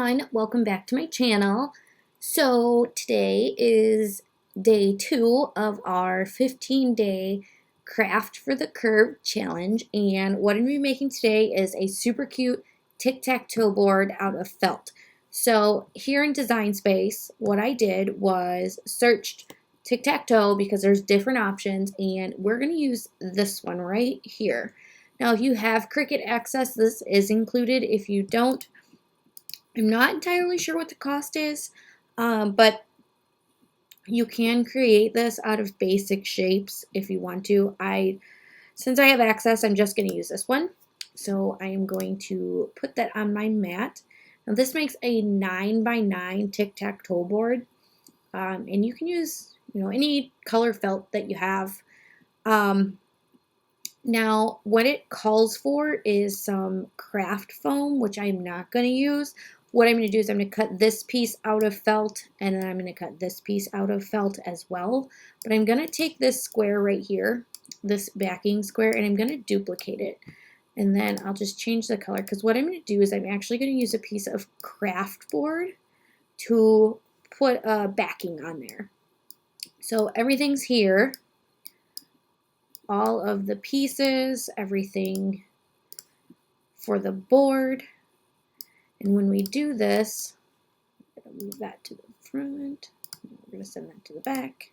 everyone, welcome back to my channel. So today is day 2 of our 15-day Craft for the Curve challenge, and what I'm going to be making today is a super cute Tic Tac Toe board out of felt. So here in Design Space, what I did was searched Tic Tac Toe because there's different options, and we're going to use this one right here. Now if you have Cricut access, this is included. If you don't, I'm not entirely sure what the cost is, but you can create this out of basic shapes if you want to. Since I have access, I'm just going to use this one. So I am going to put that on my mat. Now this makes a 9x9 tic-tac-toe board, and you can use any color felt that you have. Now, what it calls for is some craft foam, which I'm not going to use. What I'm going to do is I'm going to cut this piece out of felt, and then I'm going to cut this piece out of felt as well. But I'm going to take this square right here, this backing square, and I'm going to duplicate it. And then I'll just change the color, because what I'm going to do is I'm actually going to use a piece of craft board to put a backing on there. So everything's here. All of the pieces, everything for the board. And when we do this, I'm going to move that to the front. We're going to send that to the back.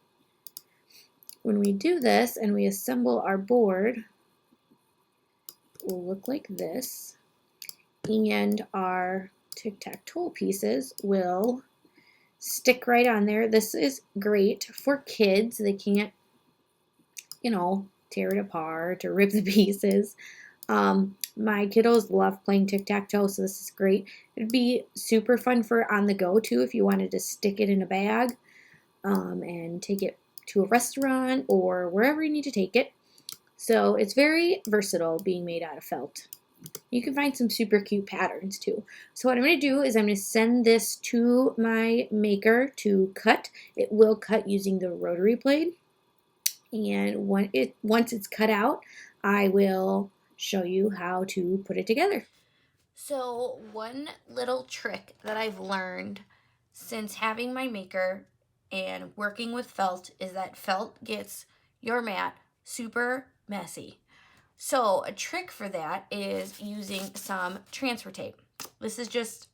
When we do this and we assemble our board, it will look like this. And our tic-tac-toe pieces will stick right on there. This is great for kids. They can't, tear it apart or rip the pieces. My kiddos love playing tic-tac-toe, so this is great. It'd be super fun for on the go too if you wanted to stick it in a bag and take it to a restaurant or wherever you need to take it. So it's very versatile being made out of felt. You can find some super cute patterns too. So what I'm going to do is I'm going to send this to my maker to cut. It will cut using the rotary blade. And once it's cut out, I will show you how to put it together. So one little trick that I've learned since having my maker and working with felt is that felt gets your mat super messy. So a trick for that is using some transfer tape. This is just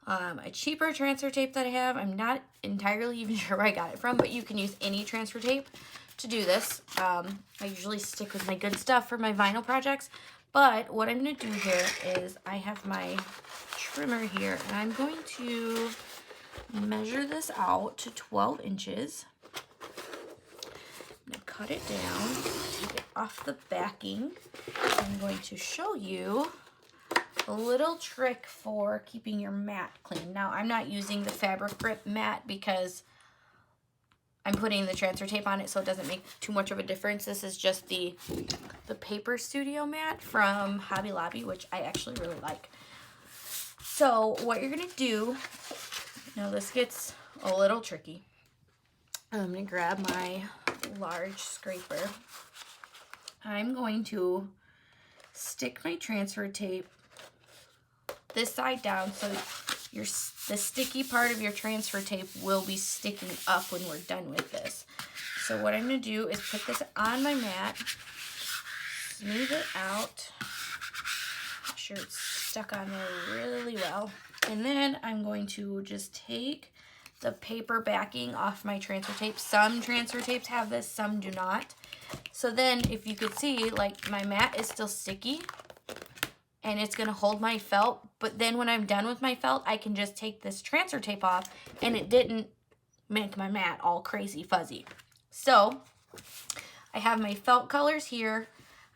a cheaper transfer tape that I have. I'm not entirely even sure where I got it from, but you can use any transfer tape to do this. I usually stick with my good stuff for my vinyl projects, but what I'm going to do here is I have my trimmer here, and I'm going to measure this out to 12 inches. I'm going to cut it down, take it off the backing. I'm going to show you a little trick for keeping your mat clean. Now, I'm not using the fabric grip mat because I'm putting the transfer tape on it, so it doesn't make too much of a difference. This is just the Paper Studio mat from Hobby Lobby, which I actually really like. So what you're going to do, now this gets a little tricky. I'm going to grab my large scraper. I'm going to stick my transfer tape this side down, so the sticky part of your transfer tape will be sticking up when we're done with this. So what I'm going to do is put this on my mat, smooth it out, make sure it's stuck on there really well, and then I'm going to just take the paper backing off my transfer tape. Some transfer tapes have this, some do not. So then if you could see, like, my mat is still sticky, and it's going to hold my felt, but then when I'm done with my felt, I can just take this transfer tape off, and it didn't make my mat all crazy fuzzy. So I have my felt colors here.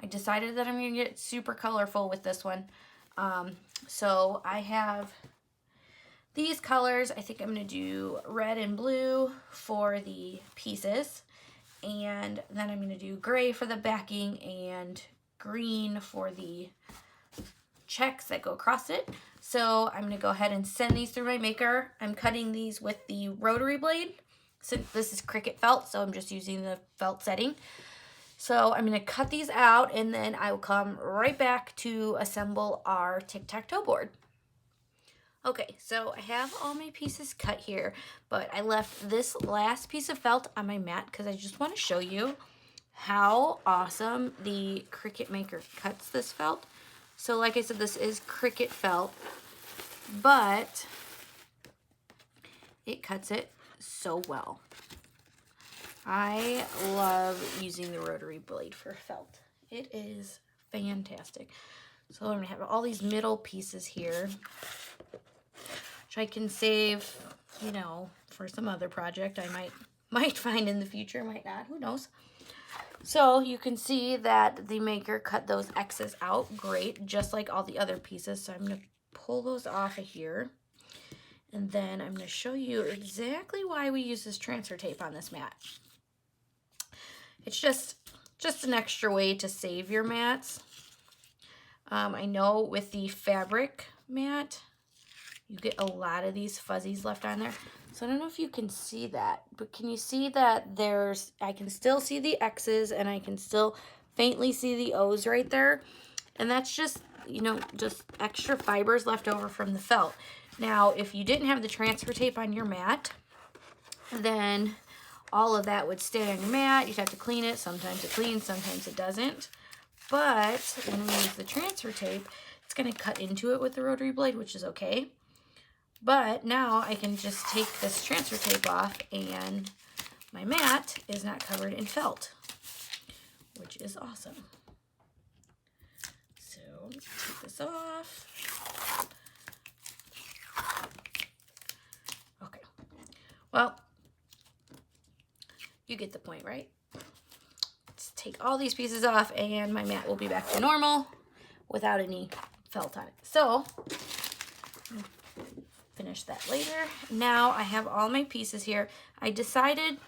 I decided that I'm going to get super colorful with this one. So I have these colors. I think I'm going to do red and blue for the pieces, and then I'm going to do gray for the backing and green for the checks that go across it. So I'm going to go ahead and send these through my maker. I'm cutting these with the rotary blade. Since this is Cricut felt, so I'm just using the felt setting. So I'm going to cut these out, and then I will come right back to assemble our tic-tac-toe board. Okay, so I have all my pieces cut here, but I left this last piece of felt on my mat because I just want to show you how awesome the Cricut Maker cuts this felt. So like I said, this is Cricut felt, but it cuts it so well. I love using the rotary blade for felt. It is fantastic. So I'm gonna have all these middle pieces here, which I can save, you know, for some other project I might find in the future, might not, who knows. So you can see that the maker cut those X's out great, just like all the other pieces. So I'm gonna pull those off of here. And then I'm gonna show you exactly why we use this transfer tape on this mat. It's just an extra way to save your mats. I know with the fabric mat, you get a lot of these fuzzies left on there. So I don't know if you can see that, but can you see that I can still see the X's and I can still faintly see the O's right there. And that's just, you know, just extra fibers left over from the felt. Now, if you didn't have the transfer tape on your mat, then all of that would stay on your mat. You'd have to clean it. Sometimes it cleans, sometimes it doesn't. But when we use the transfer tape, it's going to cut into it with the rotary blade, which is okay. But now I can just take this transfer tape off and my mat is not covered in felt, which is awesome. So let's take this off. Okay. Well, you get the point, right? Let's take all these pieces off and my mat will be back to normal without any felt on it. So finish that later. Now I have all my pieces here. I decided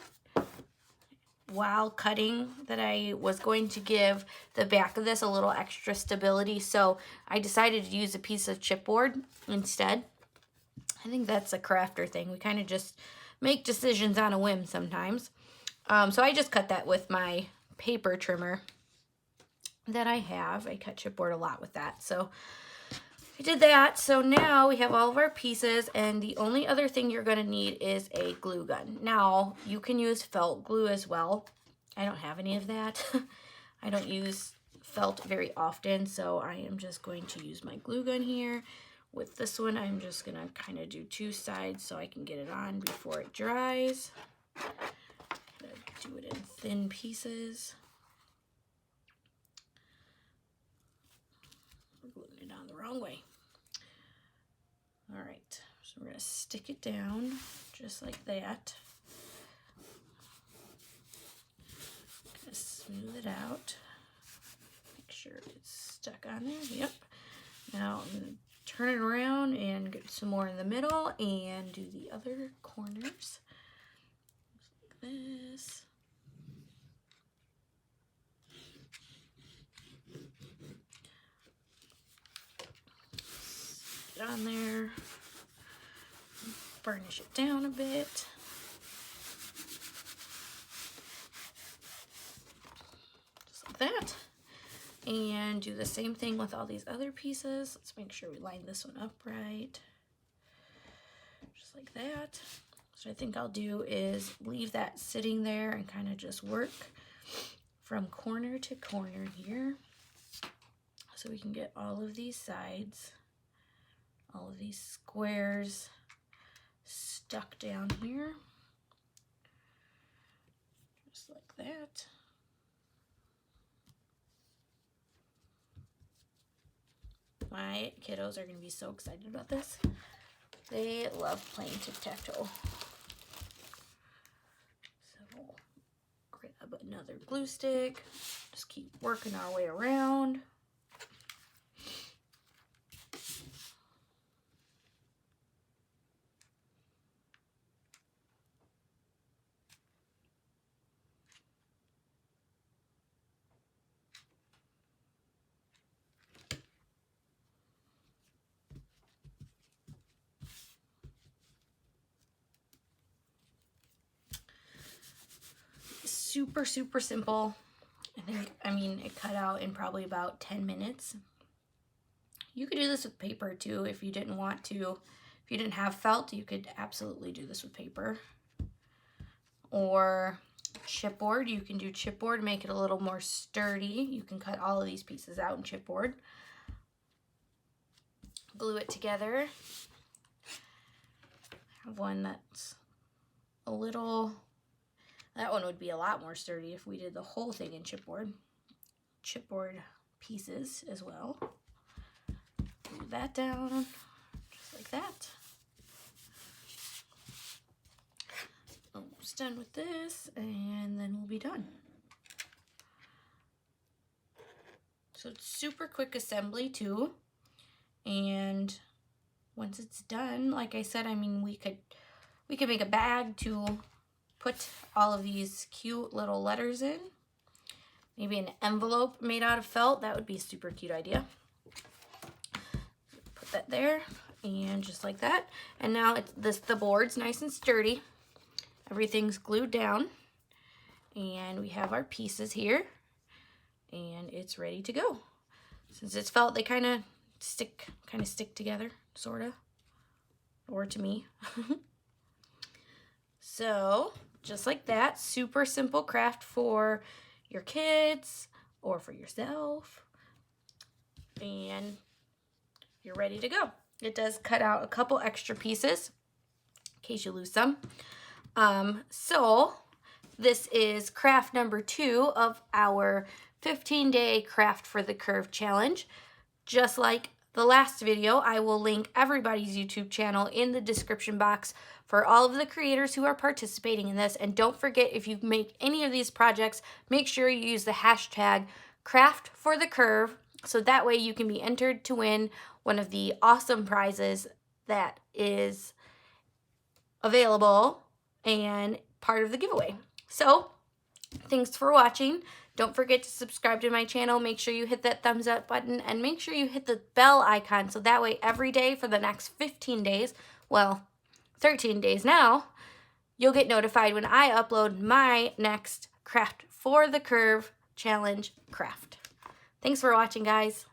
while cutting that I was going to give the back of this a little extra stability, so I decided to use a piece of chipboard instead. I think that's a crafter thing. We kind of just make decisions on a whim sometimes. So I just cut that with my paper trimmer that I have. I cut chipboard a lot with that, so I did that. So now we have all of our pieces, and the only other thing you're going to need is a glue gun. Now, you can use felt glue as well. I don't have any of that. I don't use felt very often, so I am just going to use my glue gun here. With this one, I'm just going to kind of do two sides so I can get it on before it dries. Do it in thin pieces. We're gluing it on the wrong way. All right, so we're going to stick it down just like that. Kind of smooth it out. Make sure it's stuck on there. Yep. Now I'm going to turn it around and get some more in the middle and do the other corners. Just like this. Get on there. Burnish it down a bit. Just like that. And do the same thing with all these other pieces. Let's make sure we line this one up right. Just like that. So I think I'll do is leave that sitting there and kind of just work from corner to corner here. So we can get all of these sides, all of these squares stuck down here. Just like that. My kiddos are going to be so excited about this. They love playing tic-tac-toe. So grab another glue stick. Just keep working our way around. Super, super simple. I mean, it cut out in probably about 10 minutes. You could do this with paper too if you didn't want to you didn't have felt, you could absolutely do this with paper. Or chipboard, you can do chipboard, make it a little more sturdy. You can cut all of these pieces out in chipboard. Glue it together. I have one that's a little, that one would be a lot more sturdy if we did the whole thing in chipboard. Chipboard pieces as well. Glue that down, just like that. Almost done with this, and then we'll be done. So it's super quick assembly too, and once it's done, like I said, I mean, we could make a bag to put all of these cute little letters in. Maybe an envelope made out of felt. That would be a super cute idea. Put that there, and just like that. And now the board's nice and sturdy. Everything's glued down, and we have our pieces here, and it's ready to go. Since it's felt, they kind of stick together, sorta, or to me. So just like that, super simple craft for your kids or for yourself, and you're ready to go. It does cut out a couple extra pieces in case you lose some. So this is craft number 2 of our 15-day Craft for the Curve challenge. Just like the last video, I will link everybody's YouTube channel in the description box for all of the creators who are participating in this. And don't forget, if you make any of these projects, make sure you use the hashtag #CraftForTheCurve, so that way you can be entered to win one of the awesome prizes that is available and part of the giveaway. So thanks for watching. Don't forget to subscribe to my channel. Make sure you hit that thumbs up button, and make sure you hit the bell icon, so that way every day for the next 15 days, well, 13 days now, you'll get notified when I upload my next Craft for the Curve challenge craft. Thanks for watching, guys.